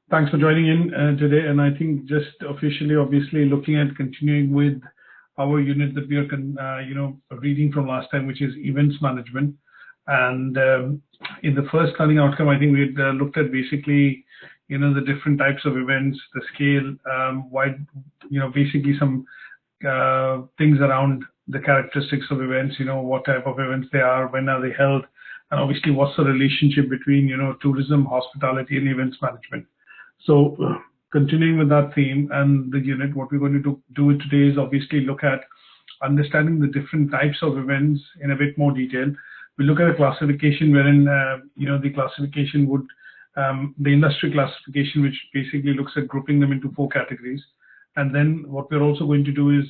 Thanks for joining in today. And I think just officially, obviously, looking at continuing with our unit that we are, reading from last time, which is events management. And in the first learning outcome, I think we had looked at basically, the different types of events, the scale, basically some things around the characteristics of events, what type of events they are, when are they held, and obviously what's the relationship between, tourism, hospitality, and events management. So continuing with that theme and the unit, what we're going to do today is obviously look at understanding the different types of events in a bit more detail. We look at a classification wherein, the classification would, the industry classification, which basically looks at grouping them into 4 categories. And then what we're also going to do is,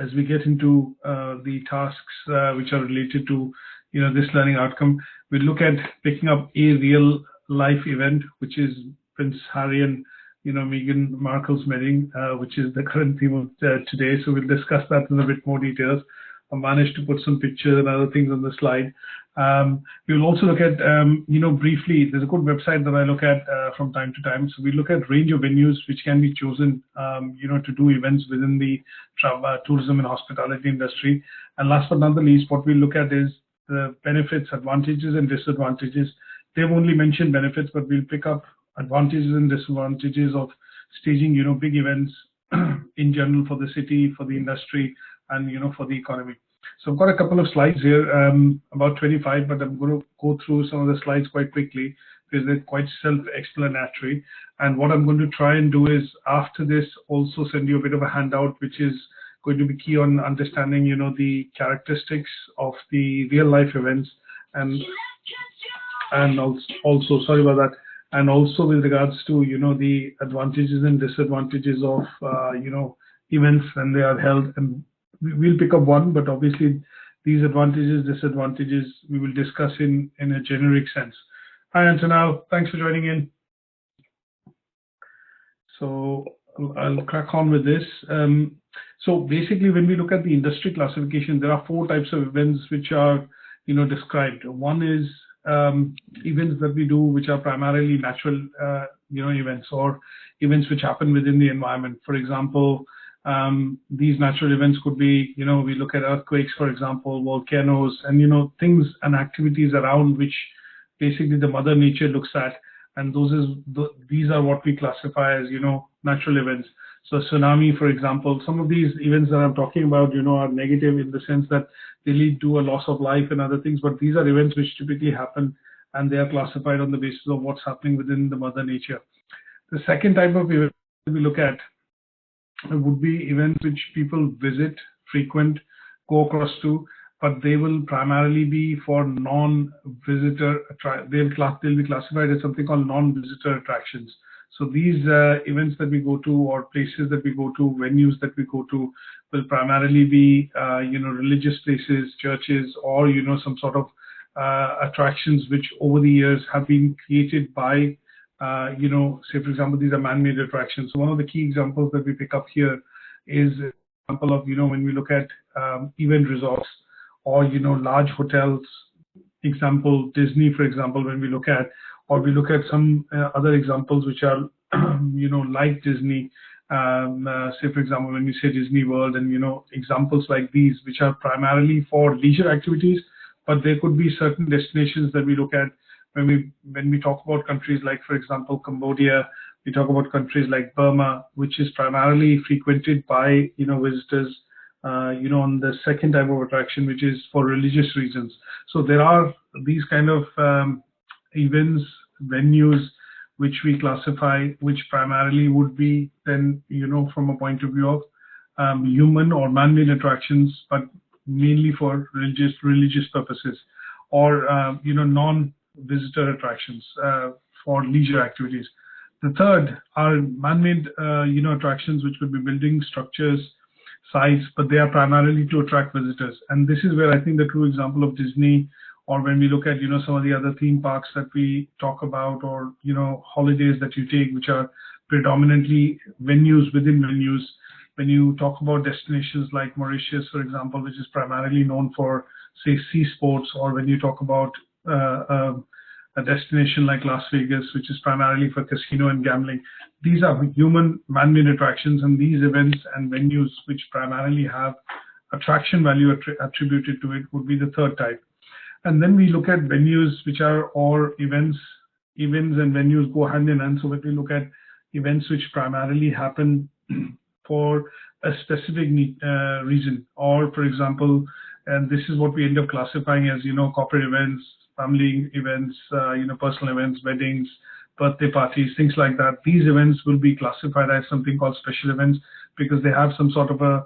as we get into the tasks which are related to, this learning outcome, we look at picking up a real life event, which is Prince Harry and Meghan Markle's wedding, which is the current theme of today. So we'll discuss that in a bit more details. I managed to put some pictures and other things on the slide. We'll also look at, briefly, there's a good website that I look at from time to time. So we look at range of venues which can be chosen, to do events within the tourism and hospitality industry. And last but not the least, what we look at is the benefits, advantages, and disadvantages. They've only mentioned benefits, but we'll pick up advantages and disadvantages of staging, big events in general for the city, for the industry, and, for the economy. So I've got a couple of slides here, about 25, but I'm going to go through some of the slides quite quickly because they're quite self-explanatory. And what I'm going to try and do is after this also send you a bit of a handout, which is going to be key on understanding, the characteristics of the real life events and also, sorry about that, and also with regards to, the advantages and disadvantages of, events when they are held. And we'll pick up one, but obviously these advantages, disadvantages, we will discuss in a generic sense. Hi, Antonio, thanks for joining in. So I'll crack on with this. So basically, when we look at the industry classification, there are 4 types of events which are, described. One is events that we do which are primarily natural events or events which happen within the environment. For example, these natural events could be, we look at earthquakes, for example, volcanoes, and things and activities around which basically the mother nature looks at, and these are what we classify as natural events. So tsunami, for example, some of these events that I'm talking about, are negative in the sense that they lead to a loss of life and other things, but these are events which typically happen and they are classified on the basis of what's happening within the mother nature. The second type of event we look at would be events which people visit, frequent, go across to, but they will primarily be for non-visitor, they'll be classified as something called non-visitor attractions. So these events that we go to, or places that we go to, venues that we go to, will primarily be, religious places, churches, or, some sort of attractions which over the years have been created by, say, for example, these are man-made attractions. So one of the key examples that we pick up here is an example of, when we look at event resorts or, large hotels, example, Disney, for example, when we look at, or we look at some other examples which are, like Disney, say, for example, when we say Disney World and, examples like these, which are primarily for leisure activities, but there could be certain destinations that we look at when we talk about countries like, for example, Cambodia, we talk about countries like Burma, which is primarily frequented by, visitors, on the second type of attraction, which is for religious reasons. So there are these kind of events, venues, which we classify, which primarily would be then, from a point of view of human or man-made attractions, but mainly for religious purposes, or, non-visitor attractions for leisure activities. The third are man-made, attractions, which could be buildings, structures, sites, but they are primarily to attract visitors. And this is where I think the true example of Disney, or when we look at, some of the other theme parks that we talk about, or, holidays that you take, which are predominantly venues within venues. When you talk about destinations like Mauritius, for example, which is primarily known for, say, sea sports, or when you talk about a destination like Las Vegas, which is primarily for casino and gambling. These are human man-made attractions, and these events and venues which primarily have attraction value attributed to it would be the third type. And then we look at venues which are, or events and venues go hand in hand. So when we look at events which primarily happen for a specific reason, or for example, and this is what we end up classifying as, corporate events, family events, personal events, weddings, birthday parties, things like that. These events will be classified as something called special events because they have some sort of a,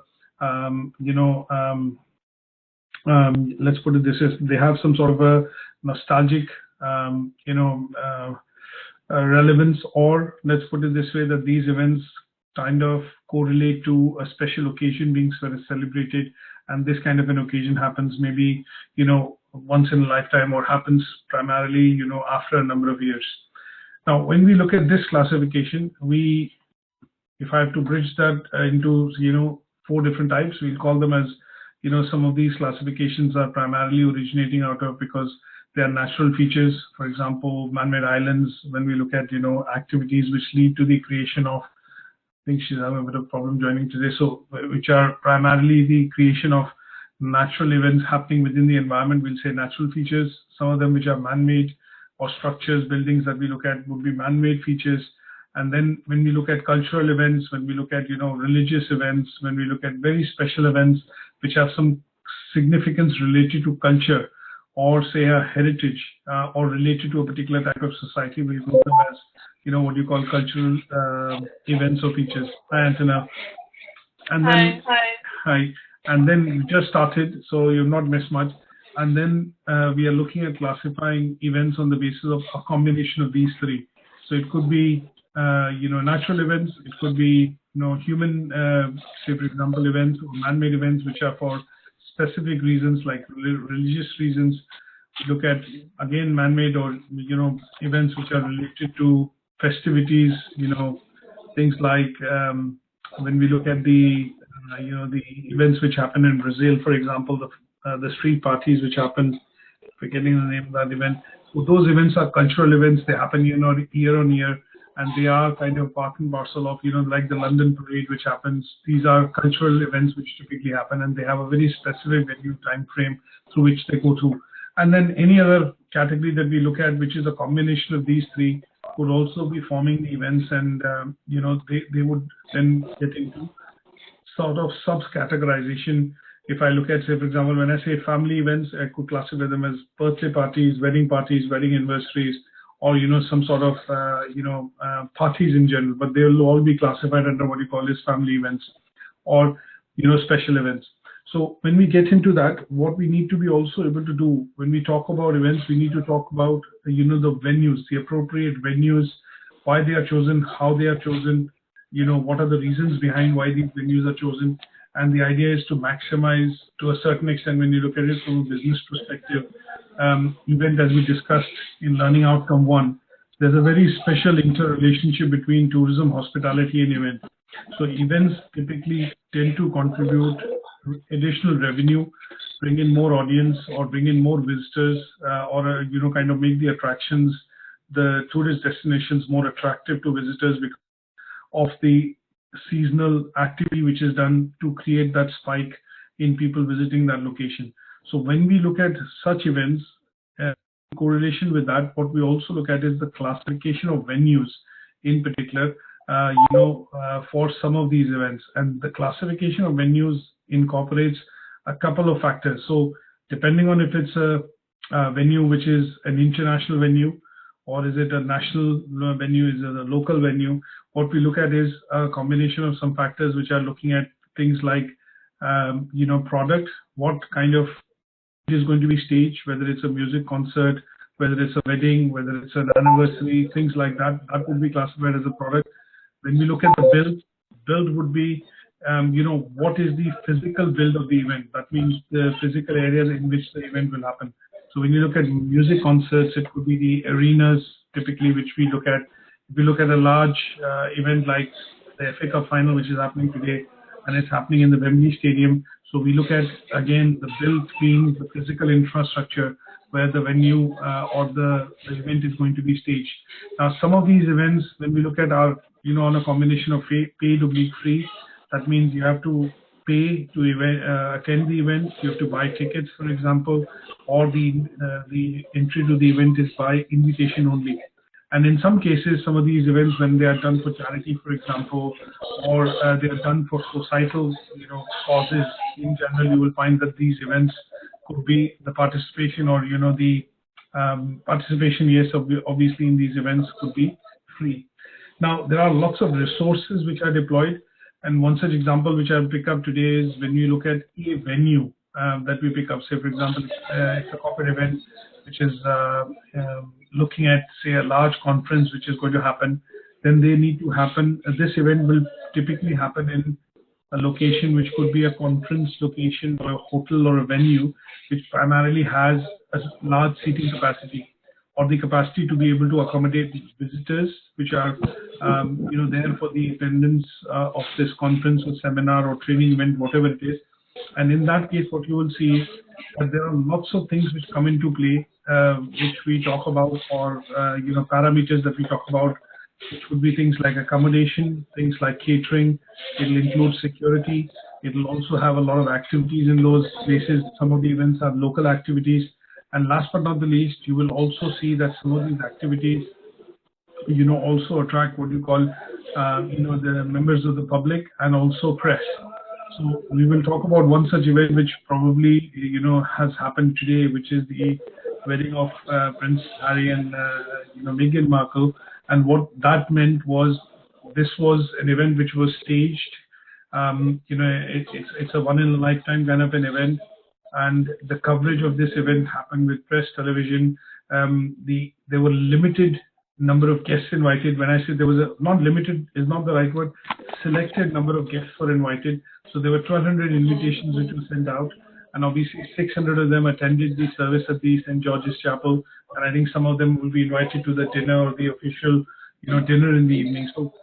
let's put it this way, they have some sort of a nostalgic, relevance, or let's put it this way, that these events kind of correlate to a special occasion being celebrated, and this kind of an occasion happens maybe, once in a lifetime, or happens primarily, after a number of years. Now, when we look at this classification, if I have to bridge that into, 4 different types, we'll call them as, some of these classifications are primarily originating out of, because they are natural features. For example, man-made islands, when we look at, activities which lead to the creation of, I think she's having a bit of problem joining today, so which are primarily the creation of natural events happening within the environment, we'll say natural features. Some of them which are man-made, or structures, buildings that we look at would be man-made features. And then when we look at cultural events, when we look at, religious events, when we look at very special events which have some significance related to culture, or say a heritage, or related to a particular type of society, we know them as, what you call cultural events or features. Hi, Antina. And then, hi. And then we just started, so you've not missed much. And then we are looking at classifying events on the basis of a combination of these 3. So it could be, natural events. It could be, human, say for example, events, or man-made events, which are for specific reasons like religious reasons. Look at, again, man-made, or, events which are related to festivities, things like when we look at the, the events which happen in Brazil, for example, the street parties which happen, forgetting the name of that event. So those events are cultural events. They happen, year on year, and they are kind of part and parcel of, like the London Parade which happens. These are cultural events which typically happen, and they have a very specific venue time frame through which they go through. And then any other category that we look at, which is a combination of these 3, would also be forming the events, and they would then get into sort of subcategorization. If I look at, say, for example, when I say family events, I could classify them as birthday parties, wedding anniversaries, or some sort of parties in general. But they will all be classified under what you call as family events, or special events. So when we get into that, what we need to be also able to do when we talk about events, we need to talk about the venues, the appropriate venues, why they are chosen, how they are chosen, what are the reasons behind why these venues are chosen. And the idea is to maximize, to a certain extent, when you look at it from a business perspective, event, as we discussed in Learning Outcome 1, there's a very special interrelationship between tourism, hospitality, and event. So events typically tend to contribute additional revenue, bring in more audience, or bring in more visitors, or kind of make the attractions, the tourist destinations, more attractive to visitors because of the seasonal activity which is done to create that spike in people visiting that location. So when we look at such events, in correlation with that, what we also look at is the classification of venues in particular, for some of these events. And the classification of venues incorporates a couple of factors. So depending on if it's a venue which is an international venue, or is it a national venue, is it a local venue, what we look at is a combination of some factors which are looking at things like, product, what kind of is going to be staged, whether it's a music concert, whether it's a wedding, whether it's an anniversary, things like that, that would be classified as a product. When we look at the build would be, what is the physical build of the event? That means the physical areas in which the event will happen. So when you look at music concerts, it could be the arenas typically which we look at. If we look at a large event like the FA Cup final, which is happening today, and it's happening in the Wembley Stadium. So we look at, again, the build being the physical infrastructure. where the venue or the event is going to be staged. Now, some of these events, when we look at are, on a combination of paid oblique free, that means you have to pay to attend the event, you have to buy tickets, for example, or the entry to the event is by invitation only. And in some cases, some of these events, when they are done for charity, for example, or they are done for societal, causes, in general, you will find that these events could be the participation or, the participation, yes, obviously in these events could be free. Now, there are lots of resources which are deployed. And one such example which I'll pick up today is when you look at a venue that we pick up. Say, for example, it's a corporate event which is looking at, say, a large conference which is going to happen. Then they need to happen. This event will typically happen in a location which could be a conference location or a hotel or a venue which primarily has a large seating capacity or the capacity to be able to accommodate visitors which are there for the attendance of this conference or seminar or training event, whatever it is. And in that case, what you will see is that there are lots of things which come into play, which we talk about, or parameters that we talk about, which would be things like accommodation, things like catering. It'll include security. It'll also have a lot of activities in those places. Some of the events are local activities. And last but not the least, you will also see that some of these activities, also attract what you call, the members of the public and also press. So we will talk about one such event which probably, has happened today, which is the wedding of Prince Harry and, Meghan Markle. And what that meant was, this was an event which was staged. It's a one-in-a-lifetime kind of an event. And the coverage of this event happened with press, television. There were limited number of guests invited. When I say there was not limited is not the right word, selected number of guests were invited. So there were 1,200 invitations which were sent out, and obviously 600 of them attended the service at the St. George's Chapel, and I think some of them will be invited to the dinner or the official, dinner in the evening. So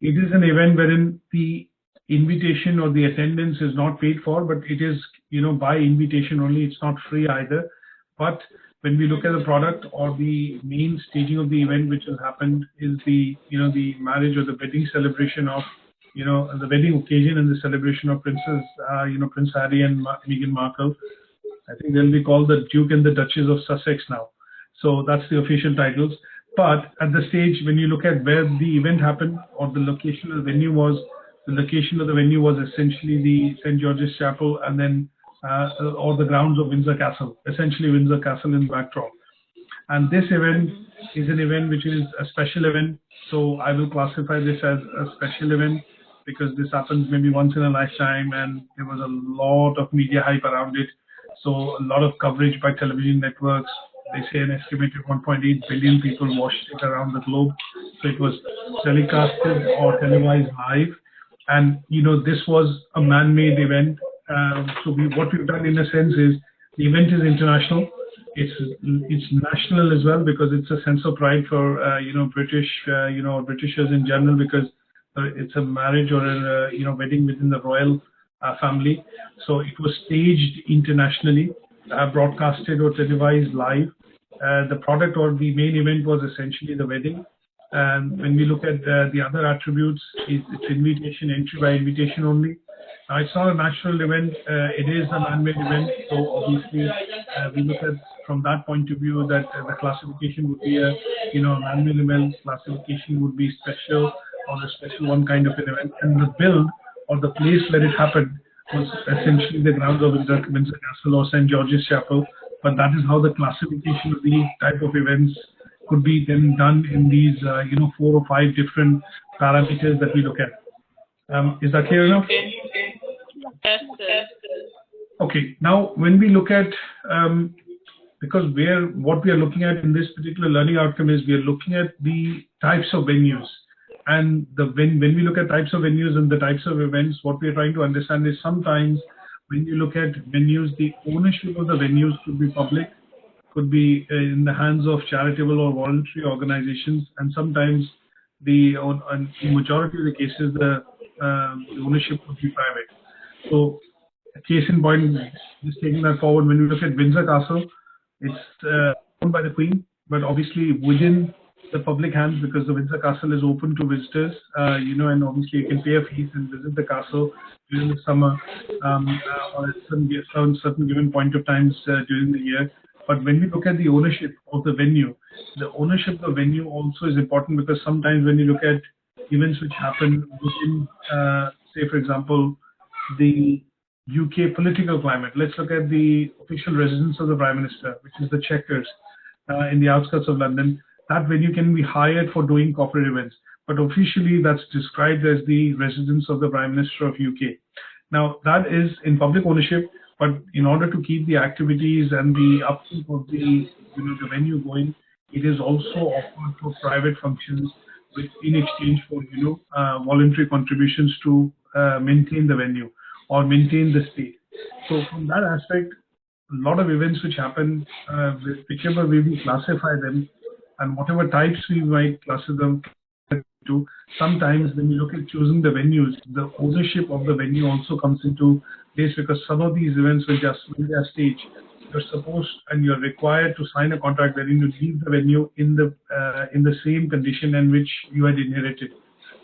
it is an event wherein the invitation or the attendance is not paid for, but it is, by invitation only. It's not free either. But when we look at the product or the main staging of the event, which has happened, is the, the marriage or the wedding celebration of, the wedding occasion and the celebration of Prince Harry and Meghan Markle. I think they'll be called the Duke and the Duchess of Sussex now. So that's the official titles. But at the stage, when you look at where the event happened or the location of the venue was, essentially the St. George's Chapel and then or the grounds of Windsor Castle, essentially Windsor Castle in the backdrop. And this event is an event which is a special event. So I will classify this as a special event because this happens maybe once in a lifetime, and there was a lot of media hype around it. So a lot of coverage by television networks. They say an estimated 1.8 billion people watched it around the globe. So it was telecasted or televised live. And, this was a man-made event. So what we've done in a sense is the event is international. It's national as well, because it's a sense of pride for, British, Britishers in general, because it's a marriage or a, wedding within the royal family. So it was staged internationally, broadcasted or televised live. The product or the main event was essentially the wedding. And when we look at the other attributes, it's invitation, entry by invitation only. Now, it's not a natural event. It is a man-made event. So obviously, we look at from that point of view that the classification would be a, man-made event. Classification would be special or a special one kind of an event. And the build or the place where it happened was essentially the grounds of Windsor Castle or St. George's Chapel. But that is how the classification of these type of events could be then done in these, 4 or 5 different parameters that we look at. Is that clear enough? Yes, sir. Okay. Now, when we look at, because what we are looking at in this particular learning outcome is we are looking at the types of venues. And when we look at types of venues and the types of events, what we are trying to understand is sometimes when you look at venues, the ownership of the venues could be public, could be in the hands of charitable or voluntary organizations, and sometimes in majority of the cases, the ownership would be private. So, a case in point, just taking that forward, when we look at Windsor Castle, It's owned by the Queen, but obviously within the public hands, because the Windsor Castle is open to visitors, and obviously you can pay a fee and visit the castle during the summer or at certain given point of times during the year. But when we look at the ownership of the venue also is important, because sometimes when you look at events which happen within, say, for example, the UK political climate. Let's look at the official residence of the Prime Minister, which is the Chequers in the outskirts of London. That venue can be hired for doing corporate events, but officially that's described as the residence of the Prime Minister of UK. Now, that is in public ownership, but in order to keep the activities and the upkeep of the venue going, it is also offered for private functions in exchange for voluntary contributions to maintain the venue or maintain the state. So from that aspect, a lot of events which happen, whichever way we classify them, and whatever types we might classify them to, sometimes when you look at choosing the venues, the ownership of the venue also comes into place, because some of these events when they are staged, you're supposed and you're required to sign a contract wherein you leave the venue in the same condition in which you had inherited.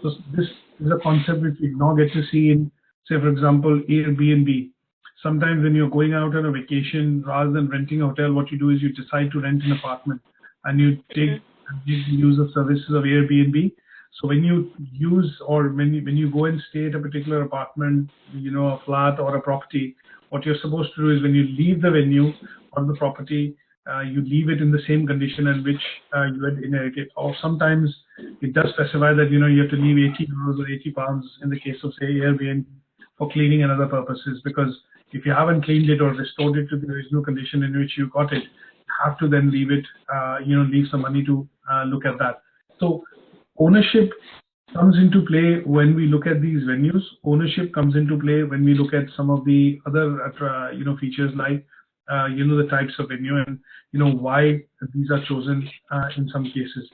So this is a concept which we now get to see in, say, for example, Airbnb. Sometimes when you're going out on a vacation, rather than renting a hotel, what you do is you decide to rent an apartment and you take the use of services of Airbnb. So when you use, or when you go and stay at a particular apartment, a flat or a property, what you're supposed to do is when you leave the venue or the property, you leave it in the same condition in which you had inherited. Or sometimes it does specify that you have to leave 80 euros or 80 pounds in the case of, say, Airbnb for cleaning and other purposes, because if you haven't cleaned it or restored it to the original condition in which you got it, you have to then leave it, leave some money to look at that. So ownership comes into play when we look at these venues. Ownership comes into play when we look at some of the other, features like, the types of venue and, why these are chosen in some cases.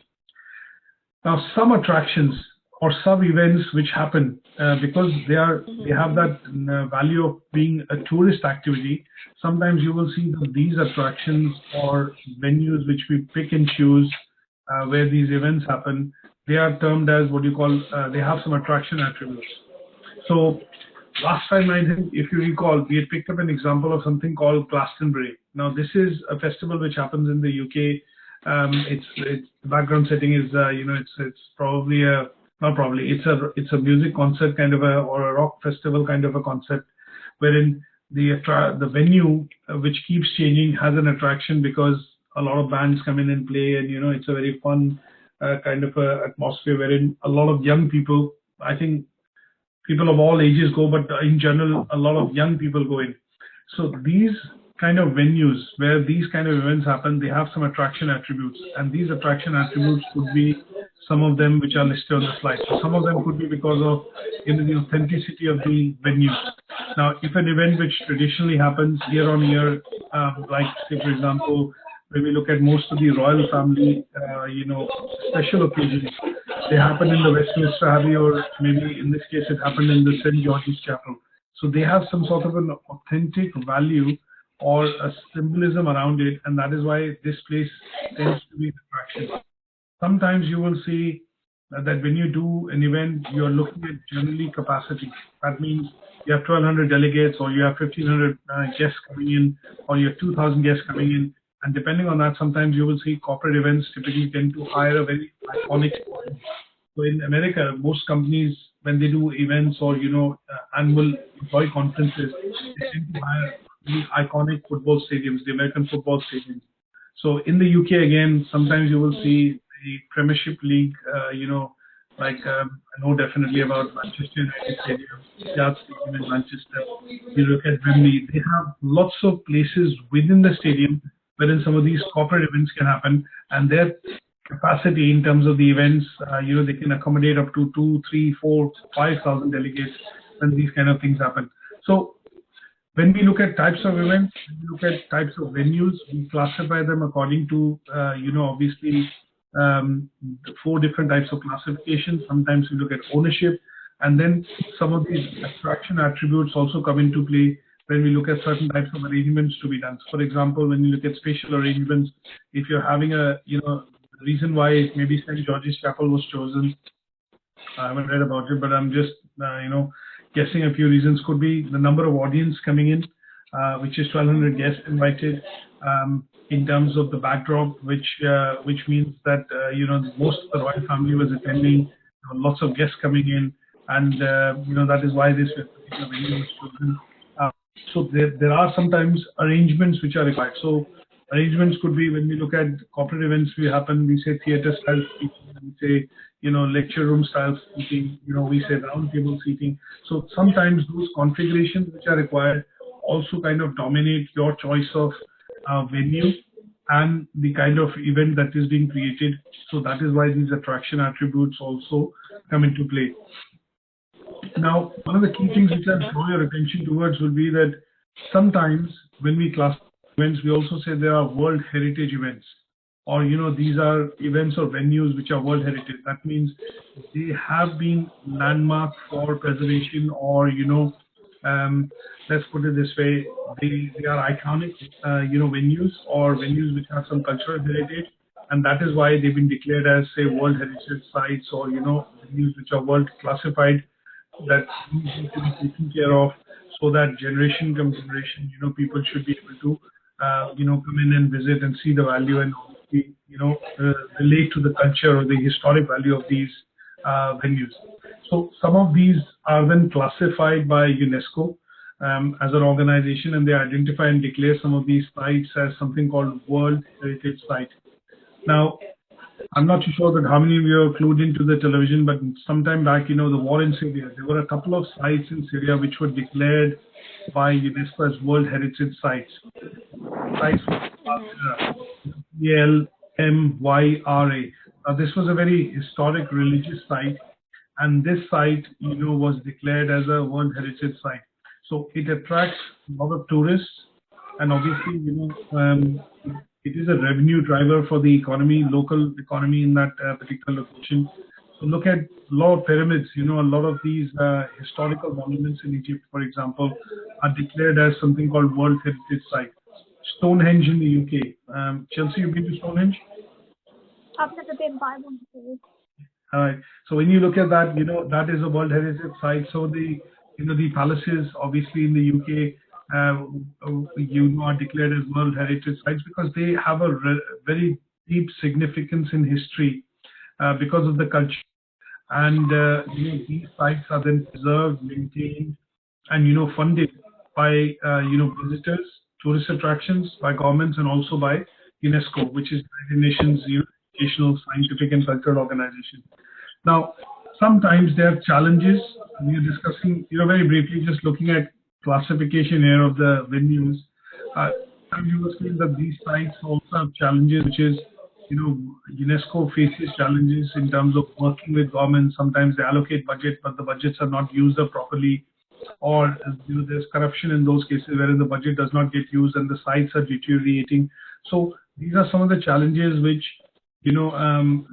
Now, some attractions or sub-events which happen because they have that value of being a tourist activity. Sometimes you will see that these attractions or venues which we pick and choose where these events happen, they are termed as what you call, they have some attraction attributes. So last time, I think, if you recall, we had picked up an example of something called Glastonbury. Now, this is a festival which happens in the UK. The background setting is, it's probably it's a music concert kind of or a rock festival kind of a concept, wherein the venue, which keeps changing, has an attraction because a lot of bands come in and play, and it's a very fun kind of a atmosphere wherein a lot of young people, I think people of all ages go, but in general, a lot of young people go in. So these kind of venues where these kind of events happen, they have some attraction attributes, and these attraction attributes could be some of them which are listed on the slide. So some of them could be because of the authenticity of the venue. Now, if an event which traditionally happens year on year, like, say, for example, when we look at most of the royal family, special occasions, they happen in the Westminster Abbey, or maybe in this case it happened in the St. George's Chapel. So they have some sort of an authentic value or a symbolism around it, and that is why this place tends to be an attraction. Sometimes you will see that when you do an event, you're looking at generally capacity. That means you have 1,200 delegates, or you have 1,500 guests coming in, or you have 2,000 guests coming in. And depending on that, sometimes you will see corporate events typically tend to hire a very iconic sponsor. So in America, most companies, when they do events or, annual employee conferences, they tend to hire the iconic football stadiums, the American football stadiums. So in the UK, again, sometimes you will see the Premiership League, I know definitely about Manchester United Stadium, Yard Stadium in Manchester. You look at Wembley, they have lots of places within the stadium wherein some of these corporate events can happen, and their capacity in terms of the events, they can accommodate up to 2, 3, 4, 5,000 delegates when these kind of things happen. So when we look at types of events, when we look at types of venues, we classify them according to, obviously, the 4 different types of classification. Sometimes we look at ownership, and then some of these attraction attributes also come into play, when we look at certain types of arrangements to be done. For example, when you look at spatial arrangements, if you're having a, the reason why maybe St. George's Chapel was chosen, I haven't read about it, but I'm just, guessing a few reasons. Could be the number of audience coming in, which is 1,200 guests invited, in terms of the backdrop, which means that, most of the royal family was attending, lots of guests coming in, and, that is why this particular venue was chosen. So there are sometimes arrangements which are required. So arrangements could be, when we look at corporate events, we say theatre style seating, we say, lecture room style seating, we say round table seating. So sometimes those configurations which are required also kind of dominate your choice of venue and the kind of event that is being created. So that is why these attraction attributes also come into play. Now, one of the key things which I'll draw your attention towards will be that sometimes when we classify events, we also say there are World Heritage events, or these are events or venues which are World Heritage. That means they have been landmarked for preservation, or let's put it this way, they are iconic, venues, or venues which have some cultural heritage, and that is why they've been declared as, say, World Heritage sites, or venues which are world classified, that need to be taken care of, so that generation come generation, people should be able to, come in and visit and see the value, and relate to the culture or the historic value of these venues. So some of these are then classified by UNESCO as an organization, and they identify and declare some of these sites as something called World Heritage Site. Now, I'm not too sure that how many of you are clued into the television, but sometime back, the war in Syria, there were a couple of sites in Syria which were declared by UNESCO as World Heritage Sites. Sites ELMYRA. This was a very historic religious site, and this site, was declared as a World Heritage Site. So it attracts a lot of tourists, and obviously, it is a revenue driver for the economy, local economy in that particular location. So look at a lot of pyramids, a lot of these historical monuments in Egypt, for example, are declared as something called World Heritage Site. Stonehenge in the UK. Chelsea, you've been to Stonehenge? I've never been, but I want to. All right. So when you look at that, that is a World Heritage Site. So the palaces, obviously in the UK, are declared as World Heritage Sites because they have a very deep significance in history because of the culture. And these sites are then preserved, maintained, and funded by visitors, tourist attractions, by governments, and also by UNESCO, which is the United Nations Educational, Scientific, and Cultural Organization. Now, sometimes there are challenges. We are discussing, very briefly, just looking at classification here of the venues. You will see that these sites also have challenges, which is, UNESCO faces challenges in terms of working with governments. Sometimes they allocate budget, but the budgets are not used up properly, or there's corruption in those cases wherein the budget does not get used and the sites are deteriorating. So these are some of the challenges which,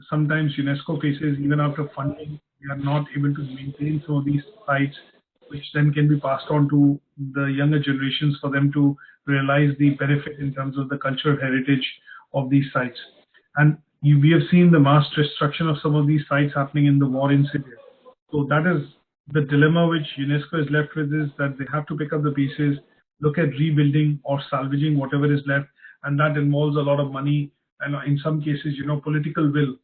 sometimes UNESCO faces even after funding. We are not able to maintain some of these sites, which then can be passed on to the younger generations for them to realize the benefit in terms of the cultural heritage of these sites. And we have seen the mass destruction of some of these sites happening in the war in Syria. So that is the dilemma which UNESCO is left with, is that they have to pick up the pieces, look at rebuilding or salvaging whatever is left, and that involves a lot of money and in some cases, political will.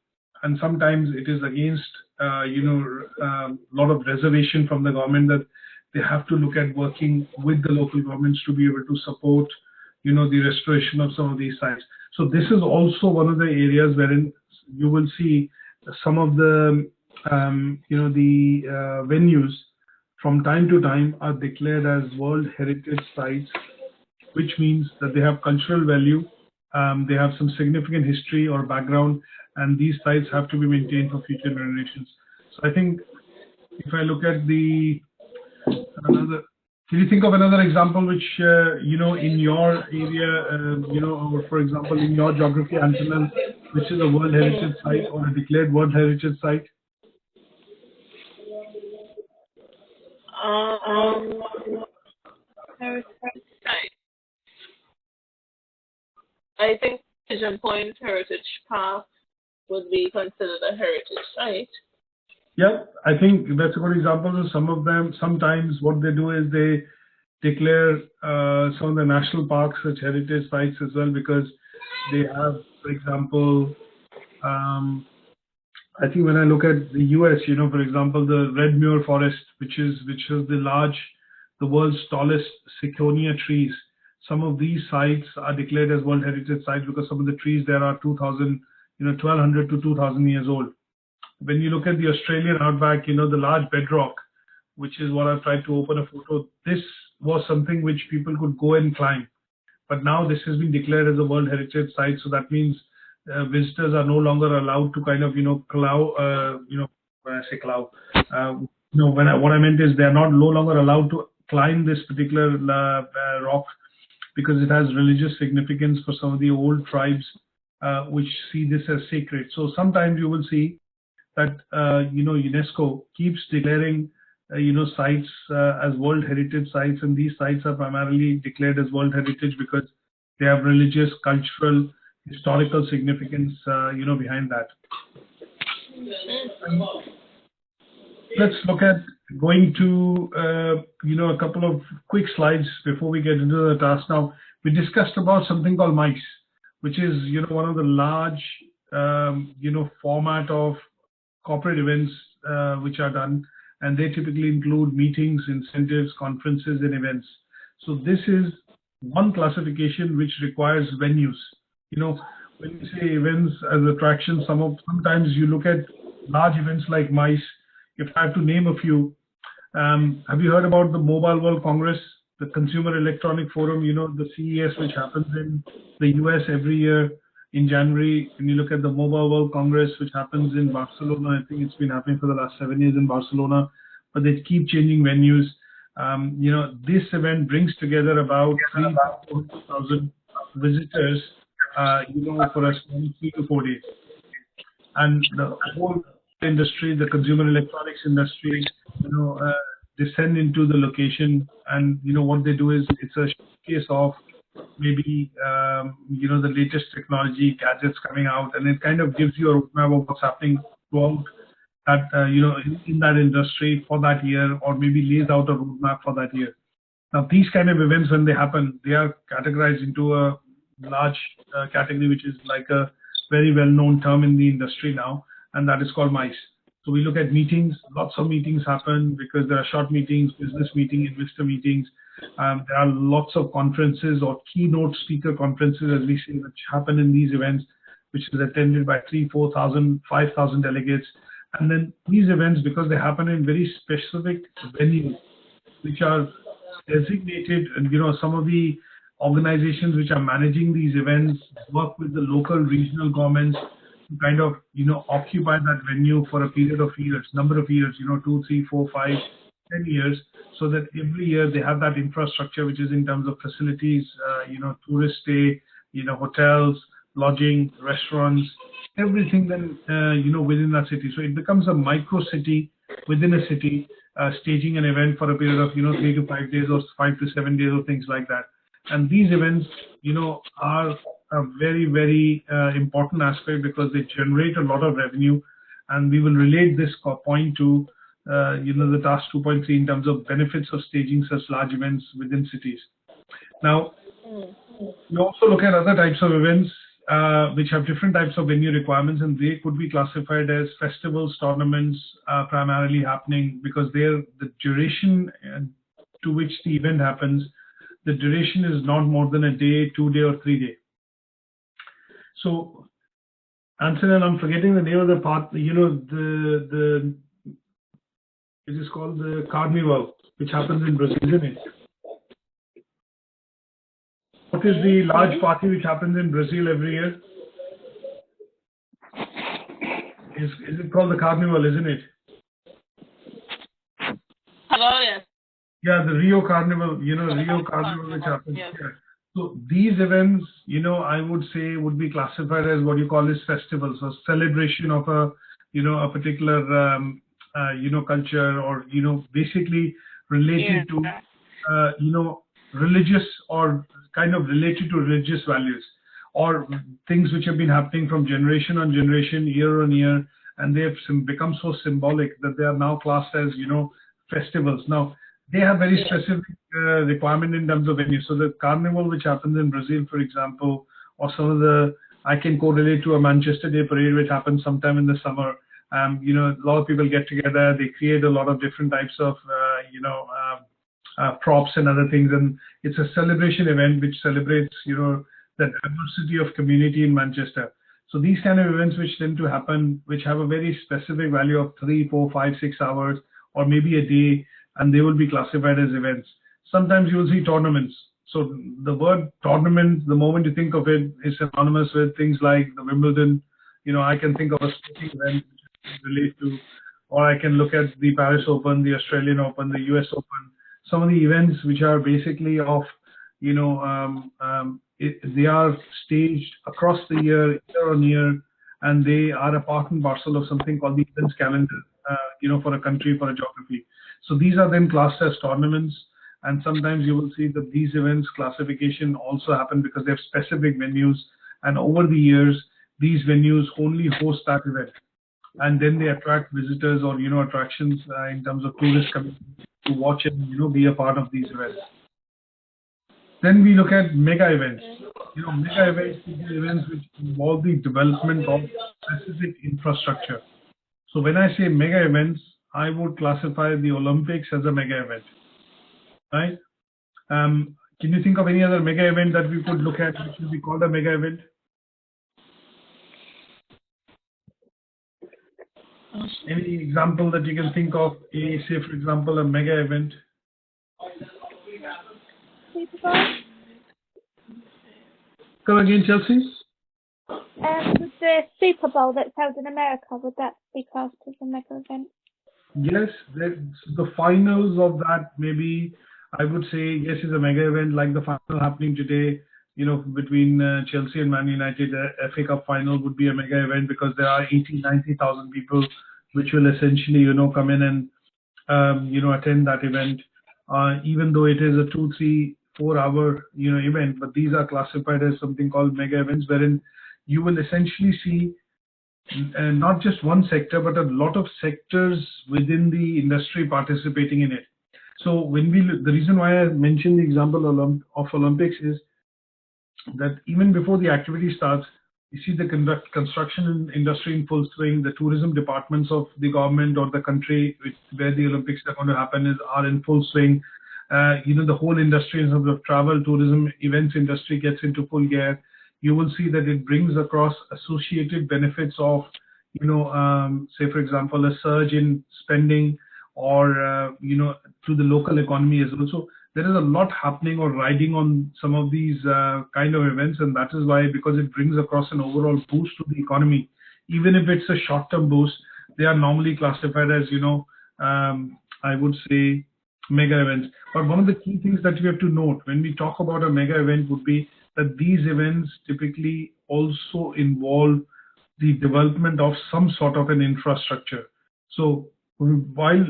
And sometimes it is against, a lot of reservation from the government that they have to look at working with the local governments to be able to support, the restoration of some of these sites. So this is also one of the areas wherein you will see some of the, venues from time to time are declared as World Heritage Sites, which means that they have cultural value, they have some significant history or background, and these sites have to be maintained for future generations. So I think if I look at can you think of another example which, in your area, or for example, in your geography, Antonel, which is a World Heritage Site or a declared World Heritage Site? heritage site. I think Pigeon Point Heritage Park would be considered a heritage site. Yeah, I think that's a good example. Some of them, sometimes what they do is they declare some of the national parks as heritage sites as well, because they have, for example, I think when I look at the US, for example, the Red Muir Forest, which is the world's tallest Sequoia trees. Some of these sites are declared as World Heritage Sites because some of the trees there are 1,200 to 2,000 years old. When you look at the Australian outback, the large bedrock, which is what I've tried to open a photo, this was something which people could go and climb. But now this has been declared as a World Heritage Site, so that means visitors are no longer allowed to kind of, when I say clow, what I meant is they are no longer allowed to climb this particular rock, because it has religious significance for some of the old tribes, which see this as sacred. So sometimes you will see that UNESCO keeps declaring sites as World Heritage Sites, and these sites are primarily declared as World Heritage because they have religious, cultural, historical significance behind that. Let's look at going to a couple of quick slides before we get into the task. Now, we discussed about something called MICE, which is one of the large format of corporate events which are done, and they typically include meetings, incentives, conferences, and events. So this is one classification which requires venues. When you say events as attractions, sometimes you look at large events like MICE. If I have to name a few, have you heard about the Mobile World Congress, the Consumer Electronic Forum, the CES, which happens in the US every year in January? When you look at the Mobile World Congress, which happens in Barcelona, I think it's been happening for the last 7 years in Barcelona, but they keep changing venues. This event brings together about 3,000 to 400,000 visitors, for a 3 to 4 days. And the whole industry, the consumer electronics industry, descend into the location, and what they do is it's a showcase of maybe the latest technology, gadgets coming out, and it kind of gives you a roadmap of what's happening throughout that in that industry for that year, or maybe lays out a roadmap for that year. Now, these kind of events, when they happen, they are categorized into a large category, which is like a very well-known term in the industry now, and that is called MICE. So we look at meetings. Lots of meetings happen because there are short meetings, business meetings, investor meetings. There are lots of conferences or keynote speaker conferences, as we say, which happen in these events, which is attended by 3,000, 4,000, 5,000 delegates. And then these events, because they happen in very specific venues, which are designated, and some of the organizations which are managing these events work with the local regional governments to kind of occupy that venue for a period of years, number of years, 2, 3, 4, 5, 10 years, so that every year they have that infrastructure, which is in terms of facilities, tourist stay, hotels, lodging, restaurants, everything then within that city. So it becomes a micro city within a city, staging an event for a period of 3 to 5 days or 5 to 7 days or things like that. And these events are a very, very important aspect because they generate a lot of revenue, and we will relate this point to the task 2.3 in terms of benefits of staging such large events within cities. Now, we also look at other types of events which have different types of venue requirements, and they could be classified as festivals, tournaments, primarily happening because the duration to which the event happens, the duration is not more than a day, 2 day, or 3 day. So, Anson, I'm forgetting the name of the part. It is called the Carnival, which happens in Brazil, isn't it? What is the large party which happens in Brazil every year? Is it called the Carnival, isn't it? Hello, yes. Yeah, the Rio Carnival, Rio Carnival which happens. Yes. Yeah. So these events, I would say would be classified as what you call as festivals, or celebration of a particular, culture, or, basically related to, religious or kind of related to religious values, or things which have been happening from generation on generation, year on year, and they have become so symbolic that they are now classed as, festivals. Now, they have very specific requirement in terms of venue. So the carnival which happens in Brazil, for example, or some of the, I can correlate to a Manchester Day parade which happens sometime in the summer. A lot of people get together, they create a lot of different types of, props and other things, and it's a celebration event which celebrates, the diversity of community in Manchester. So these kind of events which tend to happen, which have a very specific value of 3, 4, 5, 6 hours, or maybe a day, and they will be classified as events. Sometimes you will see tournaments. So the word tournament, the moment you think of it, is synonymous with things like the Wimbledon. I can think of a sporting event which relate to, or I can look at the Paris Open, the Australian Open, the US Open. Some of the events which are basically of, they are staged across the year on year, and they are a part and parcel of something called the events calendar, for a country, for a geography. So these are then classed as tournaments, and sometimes you will see that these events classification also happen because they have specific venues, and over the years, these venues only host that event, and then they attract visitors or, attractions in terms of tourists coming to watch and, be a part of these events. Then we look at mega events. Mega events are events which involve the development of specific infrastructure. So when I say mega events, I would classify the Olympics as a mega event, right? Can you think of any other mega event that we could look at which would be called a mega event? Any example that you can think of, say for example, a mega event? Super Bowl? Come again, Chelsea? With the Super Bowl that's held in America, would that be classed as a mega event? Yes, the finals of that, maybe I would say yes, is a mega event, like the final happening today, between Chelsea and Man United. The FA Cup final would be a mega event because there are 80,000-90,000 people which will essentially, come in and, attend that event. Even though it is a 2, 3, 4 hour, event, but these are classified as something called mega events, wherein you will essentially see not just one sector, but a lot of sectors within the industry participating in it. So when the reason why I mentioned the example of Olympics is that even before the activity starts, you see the construction industry in full swing, the tourism departments of the government or the country where the Olympics are going to happen are in full swing. The whole industry in terms of travel, tourism, events industry gets into full gear. You will see that it brings across associated benefits of, say for example, a surge in spending or, to the local economy as well. So there is a lot happening or riding on some of these kind of events, and that is why, because it brings across an overall boost to the economy. Even if it's a short-term boost, they are normally classified as, I would say, mega events. But one of the key things that we have to note when we talk about a mega event would be that these events typically also involve the development of some sort of an infrastructure. So while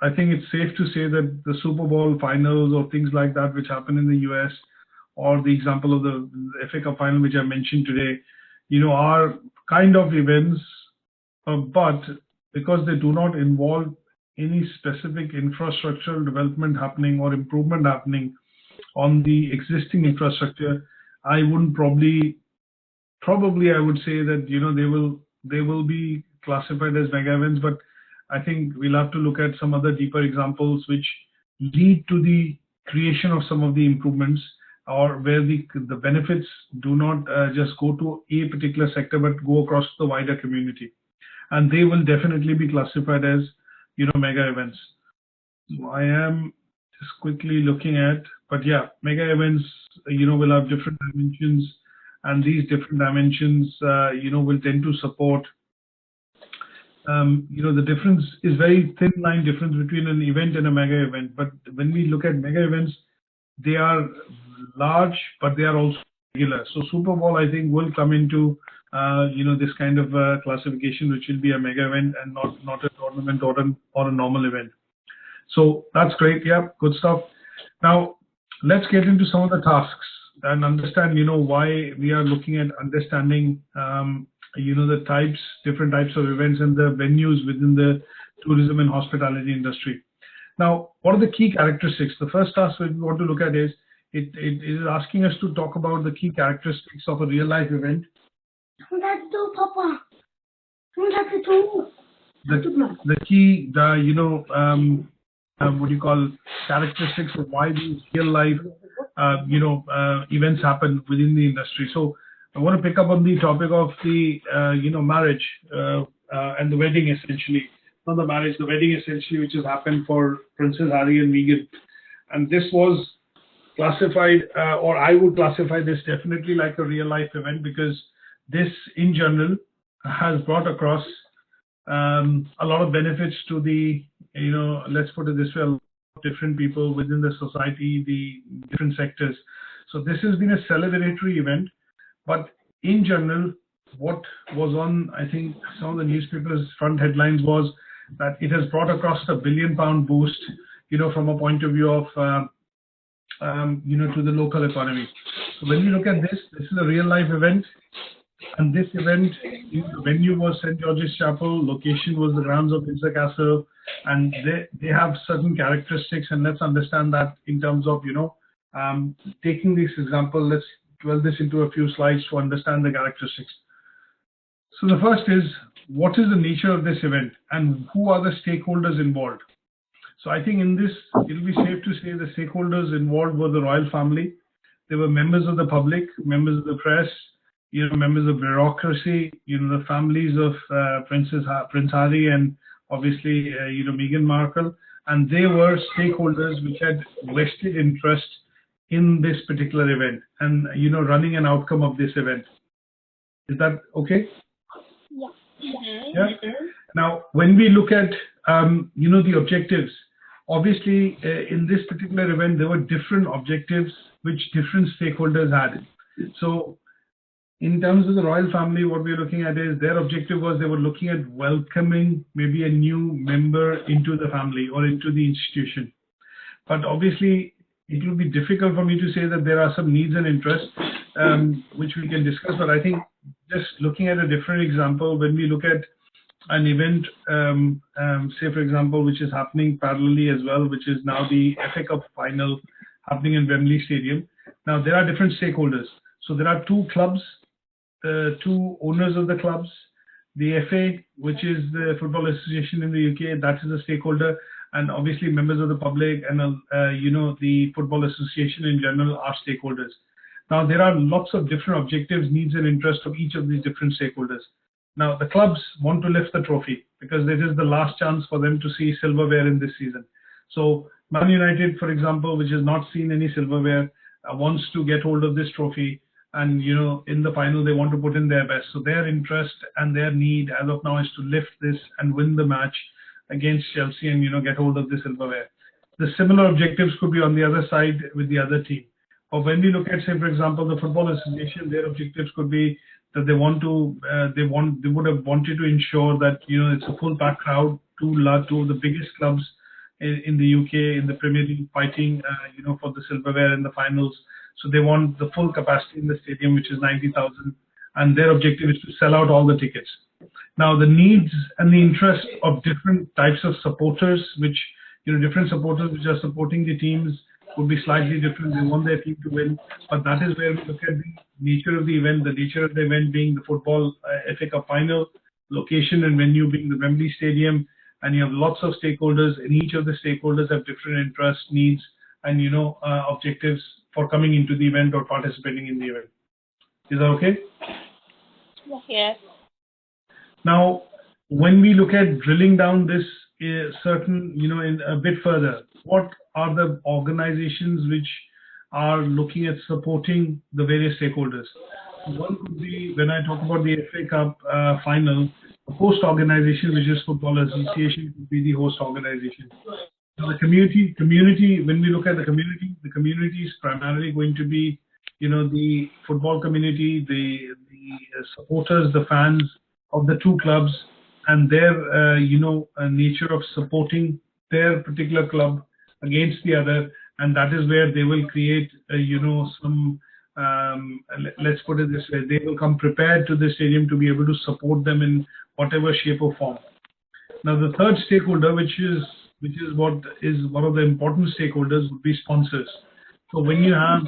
I think it's safe to say that the Super Bowl finals or things like that which happen in the US, or the example of the FA Cup final which I mentioned today, are kind of events, but because they do not involve any specific infrastructural development happening or improvement happening on the existing infrastructure, I wouldn't probably I would say that they will be classified as mega events. But I think we'll have to look at some other deeper examples which lead to the creation of some of the improvements, or where the benefits do not just go to a particular sector but go across the wider community, and they will definitely be classified as mega events. So I am just quickly looking at, but yeah, mega events will have different dimensions, and these different dimensions will tend to support the difference is very thin line difference between an event and a mega event. But when we look at mega events, they are large, but they are also regular. So Super Bowl, I think, will come into this kind of classification, which will be a mega event and not a tournament or a normal event. So that's great. Yeah, good stuff. Now, let's get into some of the tasks and understand, why we are looking at understanding, the different types of events and the venues within the tourism and hospitality industry. Now, what are the key characteristics? The first task we want to look at is, it is asking us to talk about the key characteristics of a real life event. The key, what do you call, characteristics of why these real life, events happen within the industry. So I want to pick up on the topic of the, marriage and the wedding, essentially. Not the marriage, the wedding, essentially, which has happened for Princess Harry and Meghan. And this was classified, or I would classify this definitely like a real life event, because this, in general, has brought across a lot of benefits to the, let's put it this way, a lot of different people within the society, the different sectors. So this has been a celebratory event, but in general, what was on, I think, some of the newspapers' front headlines was that it has brought across a £1 billion boost, from a point of view of, to the local economy. So when you look at this, this is a real life event. And this event, the venue was St. George's Chapel, location was the grounds of Windsor Castle, and they have certain characteristics, and let's understand that in terms of, taking this example, let's dwell this into a few slides to understand the characteristics. So the first is, what is the nature of this event and who are the stakeholders involved? So I think in this, it'll be safe to say the stakeholders involved were the royal family. There were members of the public, members of the press, members of bureaucracy, the families of Prince Harry and obviously, Meghan Markle, and they were stakeholders which had vested interest in this particular event and, running an outcome of this event. Is that okay? Yeah. Now, when we look at, the objectives, obviously, in this particular event, there were different objectives which different stakeholders had. So, in terms of the royal family, what we're looking at is their objective was they were looking at welcoming maybe a new member into the family or into the institution. But obviously, it will be difficult for me to say that there are some needs and interests which we can discuss. But I think just looking at a different example, when we look at an event, say for example, which is happening parallelly as well, which is now the FA Cup final happening in Wembley Stadium. Now, there are different stakeholders. So there are two clubs, two owners of the clubs, the FA, which is the Football Association in the UK, that is a stakeholder, and obviously members of the public and, the Football Association in general are stakeholders. Now, there are lots of different objectives, needs and interests of each of these different stakeholders. Now, the clubs want to lift the trophy because it is the last chance for them to see silverware in this season. So Man United, for example, which has not seen any silverware, wants to get hold of this trophy. And, in the final, they want to put in their best. So their interest and their need as of now is to lift this and win the match against Chelsea and, get hold of the silverware. The similar objectives could be on the other side with the other team. Or when we look at, say, for example, the Football Association, their objectives could be that they would have wanted to ensure that, it's a full packed crowd, two of the biggest clubs in the UK, in the Premier League fighting, for the silverware in the finals. So they want the full capacity in the stadium, which is 90,000, and their objective is to sell out all the tickets. Now, the needs and the interest of different types of supporters, which, different supporters which are supporting the teams would be slightly different. They want their team to win, but that is where we look at the nature of the event, the nature of the event being the football FA Cup final, location and venue being the Wembley Stadium, and you have lots of stakeholders, and each of the stakeholders have different interests, needs, and, objectives for coming into the event or participating in the event. Is that okay? Yes. Now, when we look at drilling down this certain, in a bit further, what are the organizations which are looking at supporting the various stakeholders? One could be, when I talk about the FA Cup final, the host organization, which is Football Association, could be the host organization. Now, the community, when we look at the community is primarily going to be, the football community, the supporters, the fans of the two clubs, and their, nature of supporting their particular club against the other, and that is where they will create, some. Let's put it this way: they will come prepared to the stadium to be able to support them in whatever shape or form. Now, the third stakeholder, which is what is one of the important stakeholders, would be sponsors. So when you have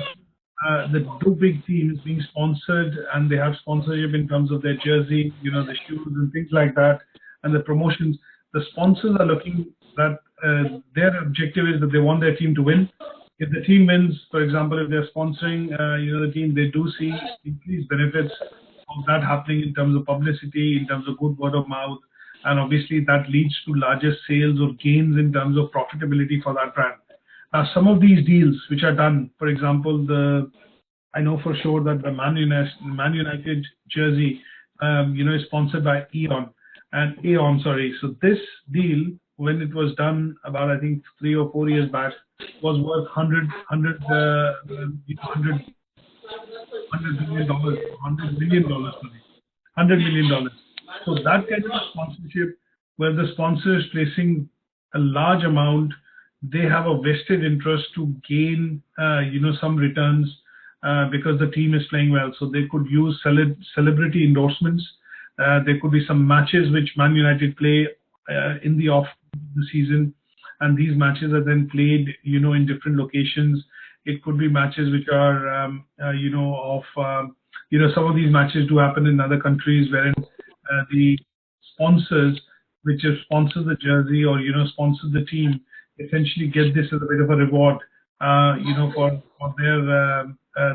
the two big teams being sponsored, and they have sponsorship in terms of their jersey, the shoes and things like that, and the promotions, the sponsors are looking that their objective is that they want their team to win. If the team wins, for example, if they're sponsoring, the team, they do see increased benefits of that happening in terms of publicity, in terms of good word of mouth, and obviously that leads to larger sales or gains in terms of profitability for that brand. Now, some of these deals which are done, for example, I know for sure that the Man United jersey, is sponsored by Aon, sorry. So this deal, when it was done about, I think, 3 or 4 years back, was worth $100 million. So that kind of sponsorship, where the sponsor is placing a large amount, they have a vested interest to gain, some returns because the team is playing well. So they could use celebrity endorsements. There could be some matches which Man United play in the off the season, and these matches are then played, in different locations. It could be matches which are, some of these matches do happen in other countries wherein the sponsors, which have sponsored the jersey or, sponsored the team, essentially get this as a bit of a reward, for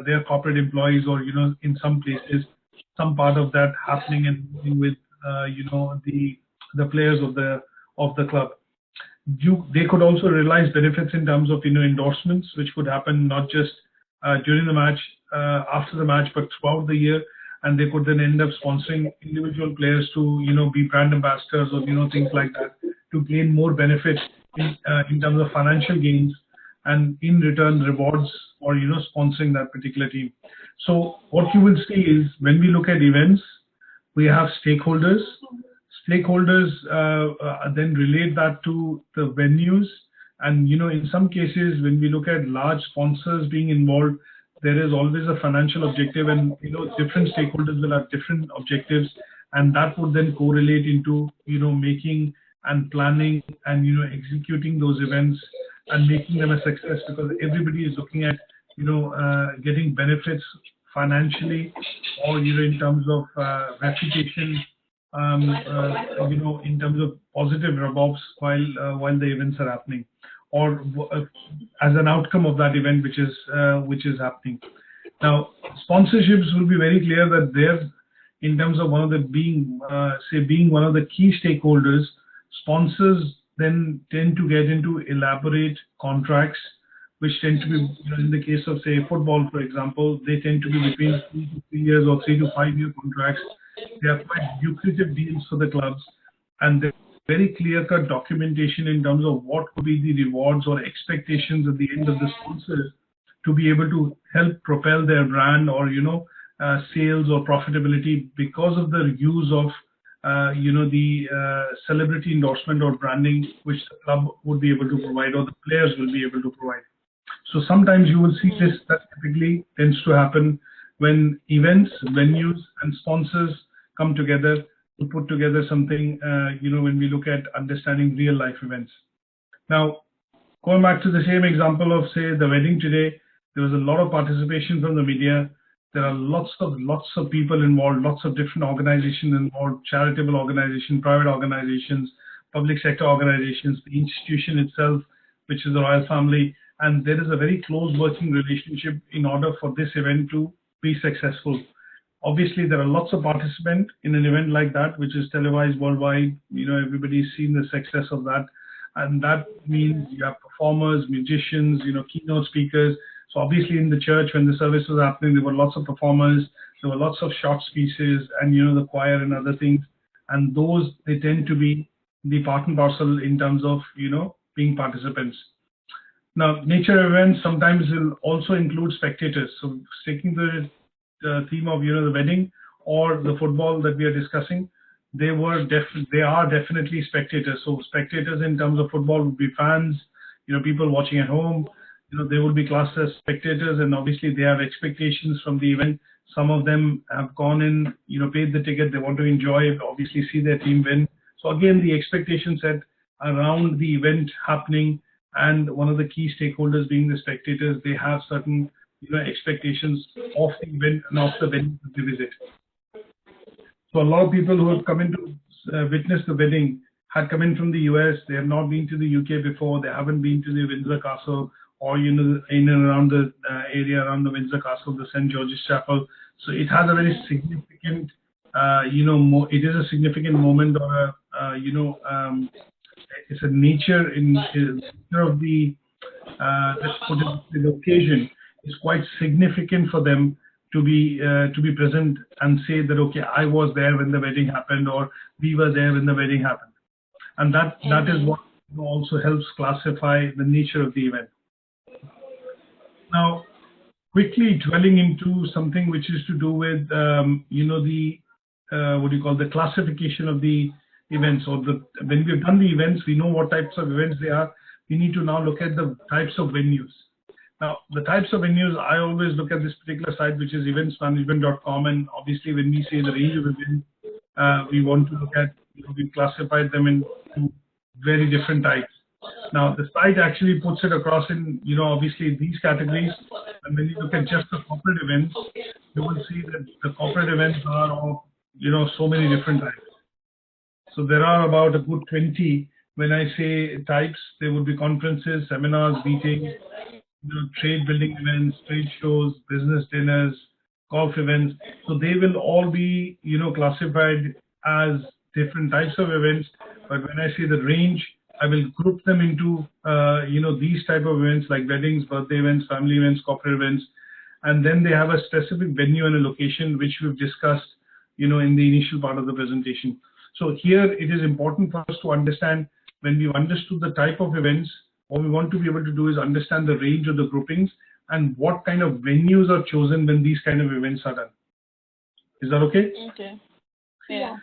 their corporate employees, or, in some places, some part of that happening and with, the players of the club. They could also realize benefits in terms of, endorsements, which could happen not just during the match, after the match, but throughout the year. And they could then end up sponsoring individual players to, be brand ambassadors or, things like that, to gain more benefits in terms of financial gains, and in return rewards for, sponsoring that particular team. So what you will see is, when we look at events, we have stakeholders. Stakeholders then relate that to the venues. And, in some cases, when we look at large sponsors being involved, there is always a financial objective, and, different stakeholders will have different objectives, and that would then correlate into, making and planning and, executing those events and making them a success, because everybody is looking at, getting benefits financially, or, in terms of reputation, in terms of positive rub-offs while the events are happening, or as an outcome of that event which is happening. Now, sponsorships will be very clear that they're, in terms of being one of the key stakeholders. Sponsors then tend to get into elaborate contracts, which tend to be, in the case of, say, football, for example, they tend to be between 3 to 3 years or 3 to 5 year contracts. They are quite lucrative deals for the clubs, and there's very clear-cut documentation in terms of what could be the rewards or expectations at the end of the sponsors to be able to help propel their brand, or, sales or profitability, because of the use of, the celebrity endorsement or branding which the club would be able to provide, or the players will be able to provide. So sometimes you will see this, that typically tends to happen when events, venues, and sponsors come together to put together something, when we look at understanding real life events. Now, going back to the same example of, say, the wedding today, there was a lot of participation from the media. There are lots of people involved, lots of different organizations involved, charitable organizations, private organizations, public sector organizations, the institution itself, which is the royal family. And there is a very close working relationship in order for this event to be successful. Obviously, there are lots of participants in an event like that, which is televised worldwide. Everybody's seen the success of that. And that means you have performers, musicians, keynote speakers. So obviously in the church, when the service was happening, there were lots of performers, there were lots of short speeches, and, the choir and other things. And those, they tend to be the part and parcel in terms of, being participants. Now, nature events sometimes will also include spectators. So sticking to the theme of, the wedding or the football that we are discussing, they are definitely spectators. So spectators in terms of football would be fans, people watching at home. they will be classed as spectators, and obviously they have expectations from the event. Some of them have gone in, paid the ticket. They want to enjoy it, obviously see their team win. So again, the expectation set around the event happening, and one of the key stakeholders being the spectators, they have certain expectations of the event and of the venue that they visit. So a lot of people who have come in to witness the wedding had come in from the US. They have not been to the UK before. They haven't been to the Windsor Castle, or in and around the area around the Windsor Castle, the St. George's Chapel. So it has a very significant, it is a significant moment, or it's a nature of the let's put it, the occasion is quite significant for them to be present and say that, okay, I was there when the wedding happened, or we were there when the wedding happened, and that is what also helps classify the nature of the event. Now, quickly dwelling into something which is to do with the classification of the events, or when we've done the events, we know what types of events they are. We need to now look at the types of venues. Now, the types of venues, I always look at this particular site, which is eventsmanagement.com, and obviously when we say the range of events, we want to look at, we've classified them into very different types. Now, the site actually puts it across in, obviously these categories, and when you look at just the corporate events, you will see that the corporate events are of, so many different types. So there are about a good 20. When I say types, there would be conferences, seminars, meetings, trade building events, trade shows, business dinners, golf events. So they will all be, classified as different types of events. But when I say the range, I will group them into, these type of events like weddings, birthday events, family events, corporate events. And then they have a specific venue and a location, which we've discussed, in the initial part of the presentation. So here it is important for us to understand, when we've understood the type of events, what we want to be able to do is understand the range of the groupings and what kind of venues are chosen when these kind of events are done. Is that okay? Okay. Yeah.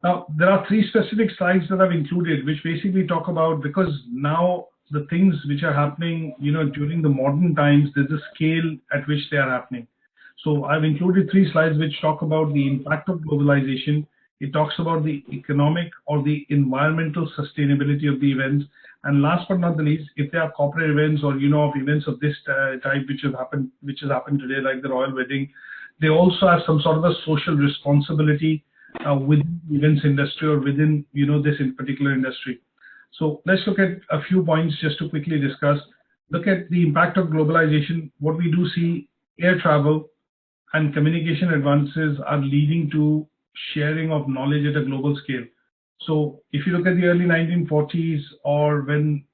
Now, there are 3 specific slides that I've included, which basically talk about, because now the things which are happening, during the modern times, there's a scale at which they are happening. So I've included 3 slides which talk about the impact of globalization. It talks about the economic or the environmental sustainability of the events. And last but not the least, if there are corporate events or, of events of this type which has happened today, like the royal wedding, they also have some sort of a social responsibility within the events industry, or within, this in particular industry. So let's look at a few points just to quickly discuss. Look at the impact of globalization. What we do see, air travel and communication advances are leading to sharing of knowledge at a global scale. So if you look at the early 1940s, or when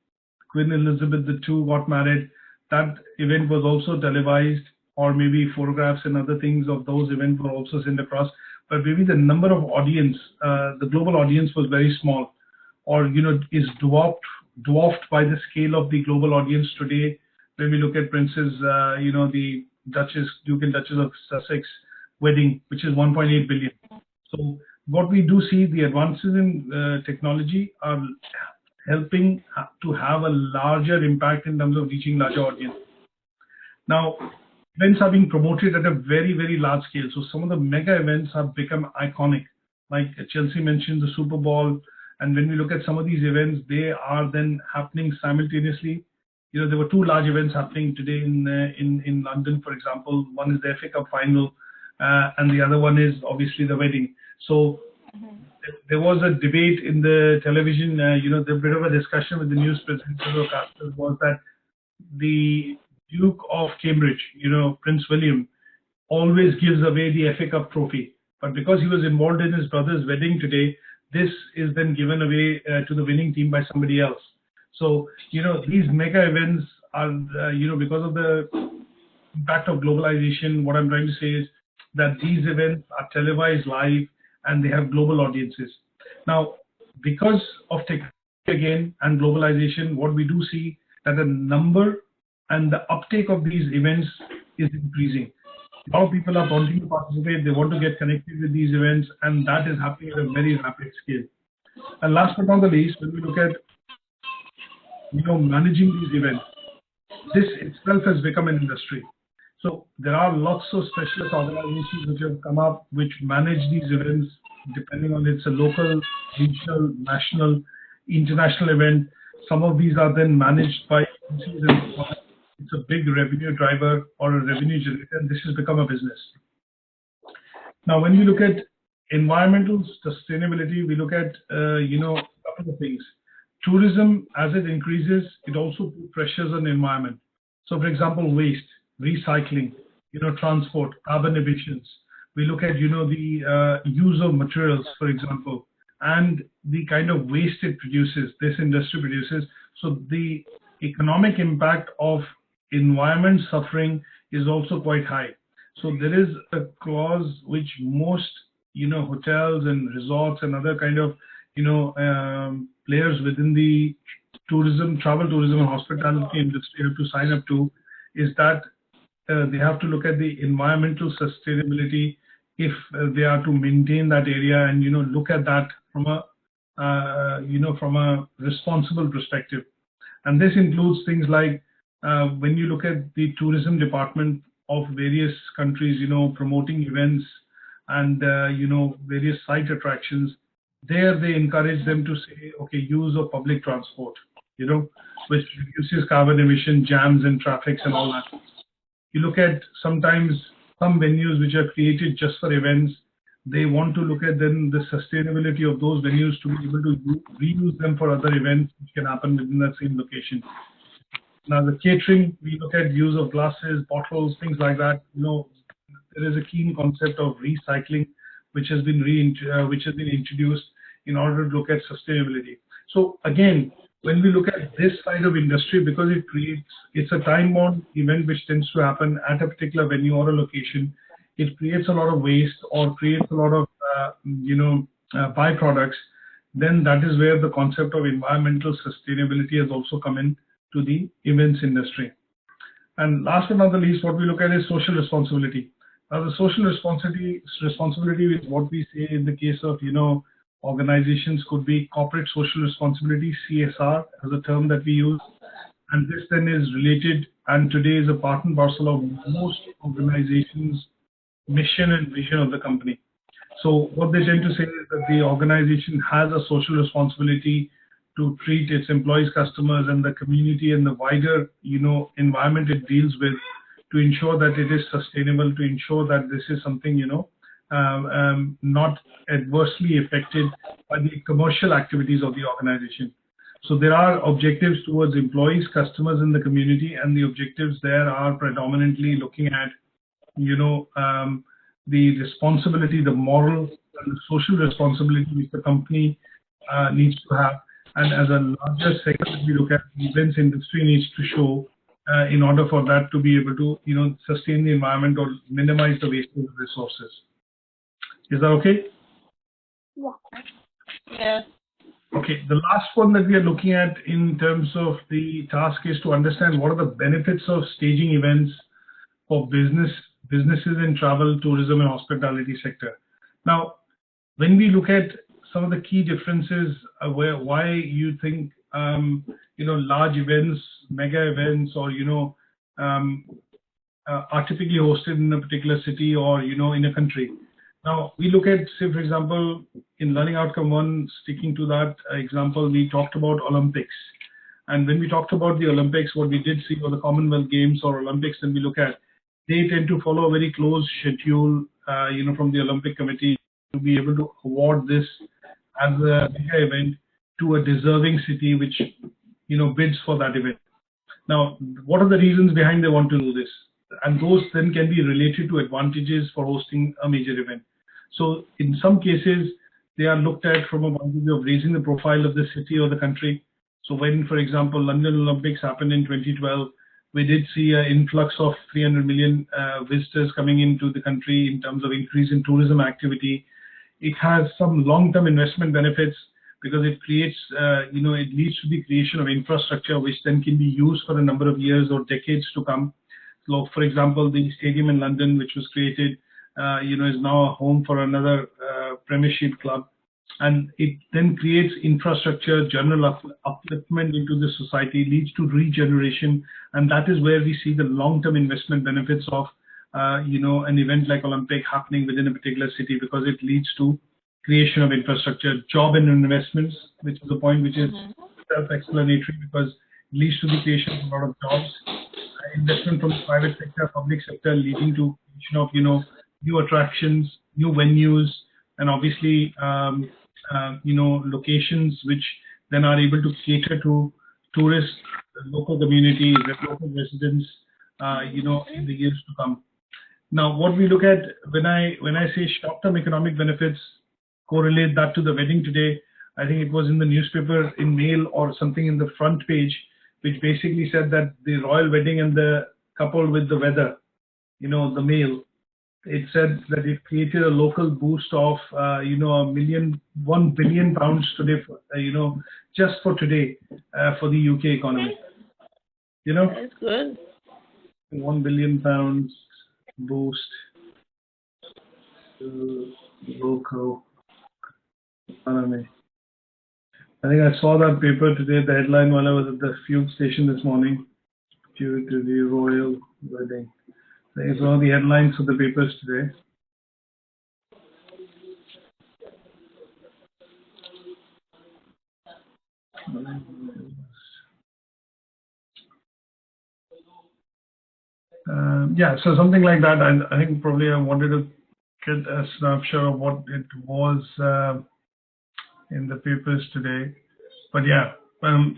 Queen Elizabeth II got married, that event was also televised, or maybe photographs and other things of those events were also sent across. But maybe the number of audience, the global audience, was very small, or is dwarfed by the scale of the global audience today. When we look at Princess, the Duke and Duchess of Sussex wedding, which is 1.8 billion. So what we do see, the advances in technology are helping to have a larger impact in terms of reaching larger audience. Now, events are being promoted at a very, very large scale. So some of the mega events have become iconic, like Chelsea mentioned the Super Bowl. And when we look at some of these events, they are then happening simultaneously. There were 2 large events happening today in London, for example. One is the FA Cup final, and the other one is obviously the wedding. So there was a debate in the television, the bit of a discussion with the news presenters or casters was that the Duke of Cambridge, Prince William, always gives away the FA Cup trophy. But because he was involved in his brother's wedding today, this is then given away to the winning team by somebody else. So, these mega events are, because of the impact of globalization, what I'm trying to say is that these events are televised live and they have global audiences. Now, because of technology again and globalization, what we do see that the number and the uptake of these events is increasing. A lot of people are wanting to participate, they want to get connected with these events, and that is happening at a very rapid scale. And last but not the least, when we look at managing these events, this itself has become an industry. So there are lots of specialist organizations which have come up which manage these events depending on it's a local, regional, national, international event. Some of these are then managed by agencies and it's a big revenue driver or a revenue generator, and this has become a business. Now, when we look at environmental sustainability, we look at, a couple of things. Tourism, as it increases, it also puts pressures on the environment. So, for example, waste, recycling, transport, carbon emissions. We look at, the use of materials, for example, and the kind of waste it produces, this industry produces. So the economic impact of environment suffering is also quite high. So there is a clause which most, hotels and resorts and other kind of, players within the travel tourism and hospitality industry have to sign up to, is that they have to look at the environmental sustainability if they are to maintain that area and, look at that from a responsible perspective. And this includes things like when you look at the tourism department of various countries, promoting events and, various site attractions, there they encourage them to say, okay, use of public transport, which reduces carbon emission, jams and traffics and all that. You look at sometimes some venues which are created just for events, they want to look at then the sustainability of those venues to be able to reuse them for other events which can happen within that same location. Now the catering, we look at use of glasses, bottles, things like that. There is a keen concept of recycling which has been introduced in order to look at sustainability. So again, when we look at this side of industry, because it's a time-bound event which tends to happen at a particular venue or a location, it creates a lot of waste or creates a lot of, byproducts, then that is where the concept of environmental sustainability has also come in to the events industry. And last but not the least, what we look at is social responsibility. Now, the social responsibility is what we say in the case of, organizations could be corporate social responsibility, CSR, as a term that we use. And this then is related and today is a part and parcel of most organizations' mission and vision of the company. So what they tend to say is that the organization has a social responsibility to treat its employees, customers, and the community and the wider, environment it deals with, to ensure that it is sustainable, to ensure that this is something, not adversely affected by the commercial activities of the organization. So there are objectives towards employees, customers in the community, and the objectives there are predominantly looking at, the responsibility, the moral and the social responsibility which the company needs to have. And as a larger segment, we look at the events industry needs to show in order for that to be able to, sustain the environment or minimize the waste of resources. Is that okay? Yeah. Yeah. Okay, the last one that we are looking at in terms of the task is to understand what are the benefits of staging events for businesses in travel, tourism, and hospitality sector. Now, when we look at some of the key differences, why you think large events, mega events, or are typically hosted in a particular city or in a country. Now we look at, say for example, in learning outcome 1, sticking to that example, we talked about Olympics, and when we talked about the Olympics, what we did see were the Commonwealth Games or Olympics. And we look at, they tend to follow a very close schedule, from the Olympic Committee to be able to award this as a mega event to a deserving city which bids for that event. Now, what are the reasons behind they want to do this? And those then can be related to advantages for hosting a major event. So in some cases, they are looked at from a point of view of raising the profile of the city or the country. So when, for example, London Olympics happened in 2012, we did see an influx of 300 million visitors coming into the country in terms of increase in tourism activity. It has some long-term investment benefits because it creates, it leads to the creation of infrastructure which then can be used for a number of years or decades to come. So, for example, the stadium in London, which was created, is now a home for another Premiership club. and it then creates infrastructure, general upliftment into the society, leads to regeneration, and that is where we see the long-term investment benefits of an event like Olympic happening within a particular city, because it leads to creation of infrastructure, job and investments, which is a point which is self-explanatory, because it leads to the creation of a lot of jobs, investment from the private sector, public sector, leading to creation of new attractions, new venues, and obviously locations which then are able to cater to tourists, local communities, local residents, in the years to come. Now, what we look at when I say short-term economic benefits, correlate that to the wedding today. I think it was in the newspaper, in Mail or something, in the front page, which basically said that the royal wedding and the coupled with the weather, the Mail, it said that it created a local boost of, £1 billion today, for, just for today, for the UK economy. That's good. £1 billion boost to local economy. I think I saw that paper today, the headline, while I was at the fuel station this morning, due to the royal wedding. It's one of the headlines of the papers today. Yeah, so something like that. I think probably I wanted to get a snapshot of what it was in the papers today. But yeah,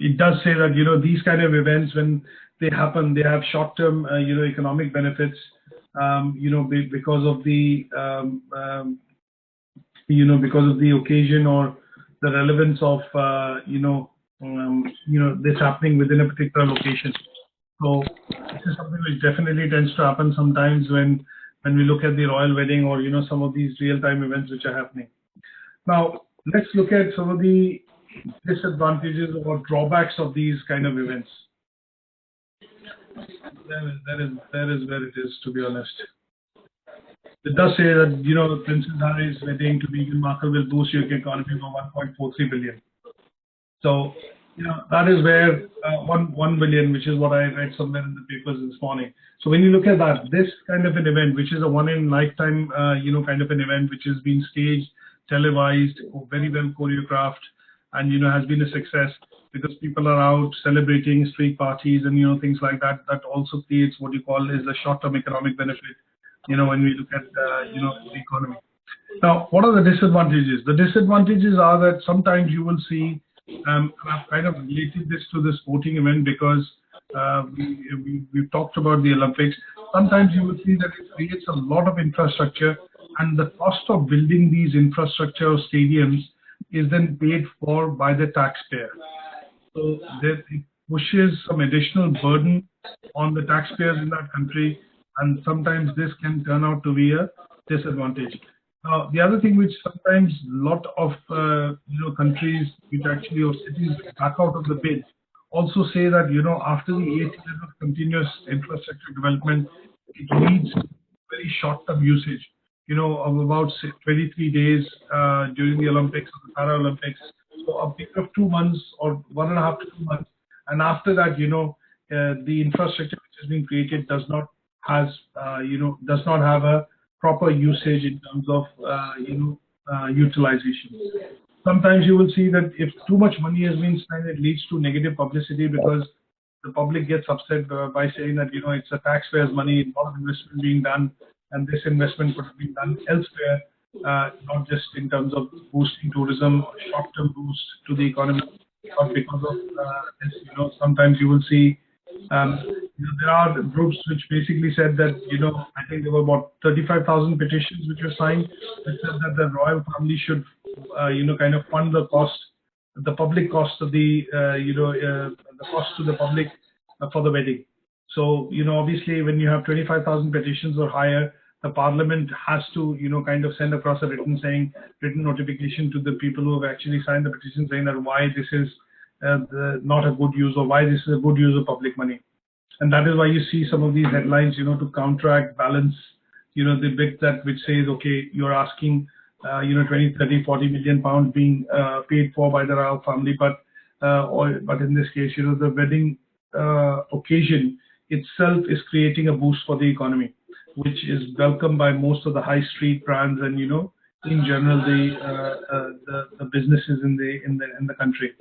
it does say that these kind of events, when they happen, they have short-term economic benefits, because of the because of the occasion or the relevance of this happening within a particular location. So this is something which definitely tends to happen sometimes when we look at the royal wedding or some of these real-time events which are happening. Now let's look at some of the disadvantages or drawbacks of these kind of events. That is where it is, to be honest. It does say that Princess Harry's wedding to Meghan Markle will boost UK economy by 1.43 billion. So that is where 1 billion, which is what I read somewhere in the papers this morning. So when you look at that, this kind of an event, which is a one-in-lifetime kind of an event, which has been staged, televised, very well choreographed, and has been a success because people are out celebrating, street parties and things like that. That also creates what you call is a short-term economic benefit. When we look at the economy. Now, what are the disadvantages? The disadvantages are that sometimes you will see, and I've kind of related this to the sporting event because we've talked about the Olympics. Sometimes you will see that it creates a lot of infrastructure, and the cost of building these infrastructure or stadiums is then paid for by the taxpayer. So it pushes some additional burden on the taxpayers in that country, and sometimes this can turn out to be a disadvantage. Now, the other thing which sometimes a lot of countries which actually, or cities back out of the bid, also say that after the 8 years of continuous infrastructure development, it needs very short-term usage. Of about 23 days during the Olympics or the Paralympics, so a period of 2 months or 1.5 to 2 months, and after that, the infrastructure which has been created does not have a proper usage in terms of utilization. Sometimes you will see that if too much money has been spent, it leads to negative publicity because the public gets upset by saying that it's a taxpayer's money, a lot of investment being done, and this investment could have been done elsewhere, not just in terms of boosting tourism or short-term boost to the economy, but because of this. Sometimes you will see there are groups which basically said that I think there were about 35,000 petitions which were signed, which said that the royal family should kind of fund the cost, the public cost of the the cost to the public for the wedding. So obviously when you have 25,000 petitions or higher, the Parliament has to kind of send across a written notification to the people who have actually signed the petition, saying that why this is not a good use, or why this is a good use of public money. And that is why you see some of these headlines, to counteract, balance, the bit that which says, okay, you're asking 20, 30, 40 million pounds being paid for by the royal family, but in this case, the wedding occasion itself is creating a boost for the economy, which is welcomed by most of the high street brands and in general the businesses in the country.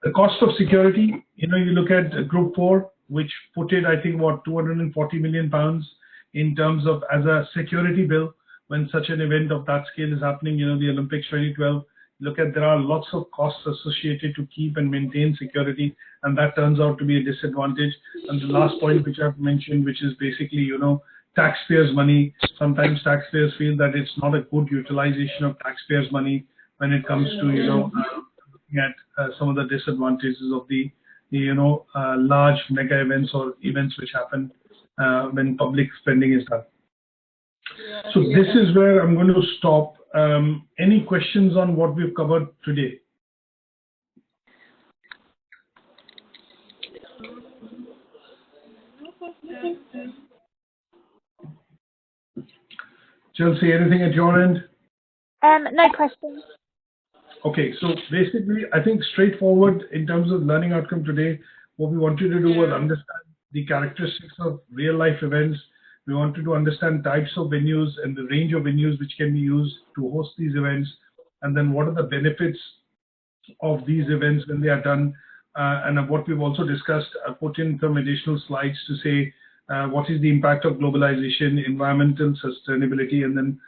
The cost of security, you look at Group 4, which put it, I think, 240 million pounds in terms of as a security bill when such an event of that scale is happening. The Olympics 2012. Look at, there are lots of costs associated to keep and maintain security, and that turns out to be a disadvantage. And the last point which I've mentioned, which is basically, taxpayers' money. Sometimes taxpayers feel that it's not a good utilization of taxpayers' money when it comes to, looking at some of the disadvantages of the, large mega events or events which happen when public spending is done. So this is where I'm going to stop. Any questions on what we've covered today? Chelsea, anything at your end? No questions. Okay, so basically, I think straightforward in terms of learning outcome today, what we wanted to do was understand the characteristics of real life events. We wanted to understand types of venues and the range of venues which can be used to host these events, and then what are the benefits of these events when they are done. And what we've also discussed, put in some additional slides to say what is the impact of globalization, environmental sustainability, and then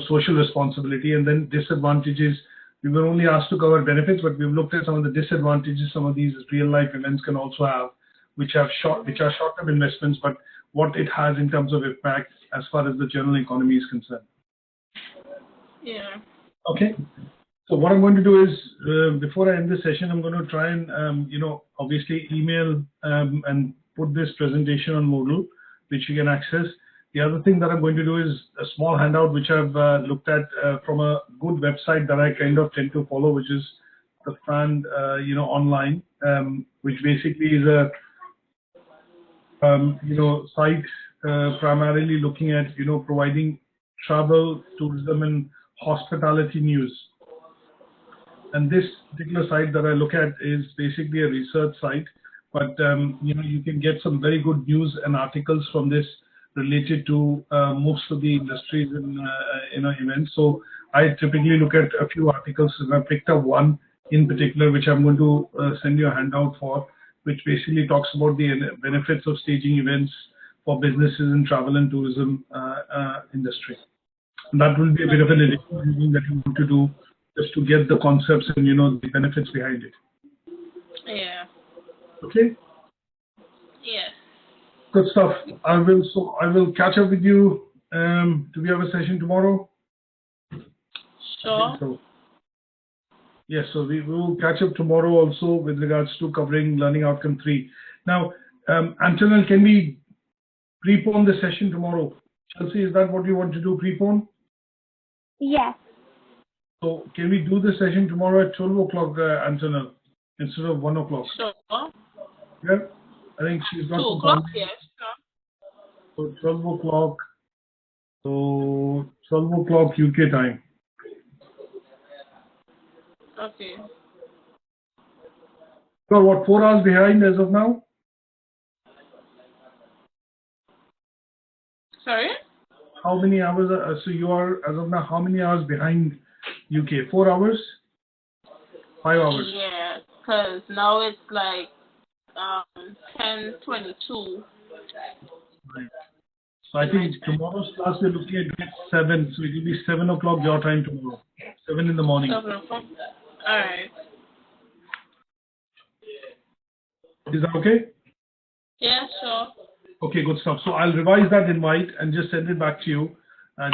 social responsibility, and then disadvantages. We were only asked to cover benefits, but we've looked at some of the disadvantages some of these real life events can also have, which are short-term investments, but what it has in terms of impact as far as the general economy is concerned. Yeah. Okay. So what I'm going to do is, before I end the session, I'm going to try and, obviously email and put this presentation on Moodle, which you can access. The other thing that I'm going to do is a small handout, which I've looked at from a good website that I kind of tend to follow, which is the FAN, online, which basically is a site primarily looking at providing travel, tourism, and hospitality news. And this particular site that I look at is basically a research site, but you can get some very good news and articles from this related to most of the industries and events. So I typically look at a few articles, and I picked up one in particular, which I'm going to send you a handout for, which basically talks about the benefits of staging events for businesses in travel and tourism industry. And that will be a bit of an additional that you want to do just to get the concepts and the benefits behind it. Yeah. Okay. Yes. Good stuff. I will catch up with you. Do we have a session tomorrow? Sure. So, yes, so we will catch up tomorrow also with regards to covering Learning Outcome 3. Now, Antonel, can we prepone the session tomorrow? Chelsea, is that what you want to do, prepone? Yes. So can we do the session tomorrow at 12 o'clock, Antonel, instead of 1 o'clock? Sure. Yeah, I think she's got 2 o'clock, yes. Sure. So 12 o'clock. So 12 o'clock UK time. Okay. So what, 4 hours behind as of now? Sorry? How many hours? So you are, as of now, how many hours behind UK? 4 hours? 5 hours? Yeah, because now it's like 10:22. Right. So I think tomorrow's class we're looking at 7, so it will be 7 o'clock your time tomorrow. 7 in the morning. 7 o'clock. All right. Is that okay? Yeah, sure. Okay, good stuff. So I'll revise that invite and just send it back to you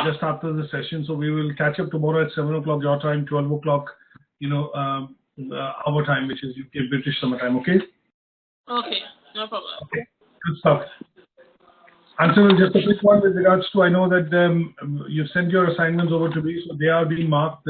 just after the session. So we will catch up tomorrow at 7 o'clock your time, 12 o'clock, our time, which is UK British summer time. Okay? Okay, no problem. Okay, good stuff. Answer just a quick one with regards to, I know that you've sent your assignments over to me, so they are being marked.